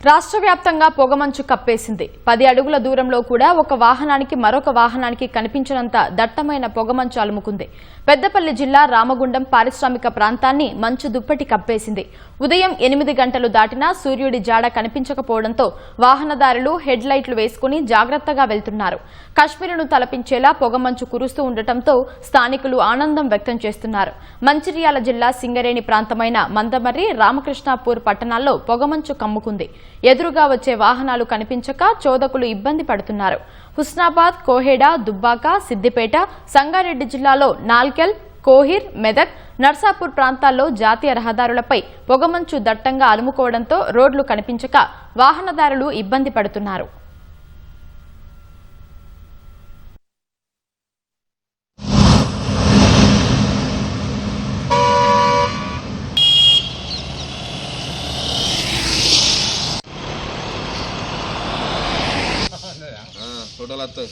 రాష్ట్ర వ్యాప్తంగా పొగమంచు కప్పేసింది. 10 అడుగుల దూరంలో కూడా ఒక వాహనానికి మరొక వాహనానికి కనిపించనంత దట్టమైన పొగమంచు అలుముకుంది. పెద్దపల్లి జిల్లా రామగుండం పారిశ్రామిక ప్రాంతాన్ని మంచు దుప్పటి కప్పేసింది. ఉదయం 8 గంటలు దాటినా సూర్యుడి జాడ కనిపించకపోవడంతో వాహనదారులు హెడ్ లైట్లు వేసుకుని జాగ్రత్తగా వెళ్తున్నారు. కశ్మీరును తలపించేలా పొగమంచు కురుస్తూ ఉండటంతో స్థానికులు ఆనందం వ్యక్తం చేస్తున్నారు. మంచిర్యాల జిల్లా సింగరేణి ప్రాంతమైన మందమర్రి, రామకృష్ణాపూర్ పట్టణాల్లో పొగమంచు కమ్ముకుంది. ఎదురుగా వచ్చే వాహనాలు కనిపించక చోదకులు ఇబ్బంది పడుతున్నారు. హుస్నాబాద్, కోహెడ, దుబ్బాక, సిద్దిపేట, సంగారెడ్డి జిల్లాలో నాల్కెల్, కోహిర్, మెదక్, నర్సాపూర్ ప్రాంతాల్లో జాతీయ రహదారులపై పొగమంచు దట్టంగా అలుముకోవడంతో రోడ్లు కనిపించక వాహనదారులు ఇబ్బంది పడుతున్నారు. टोटल आता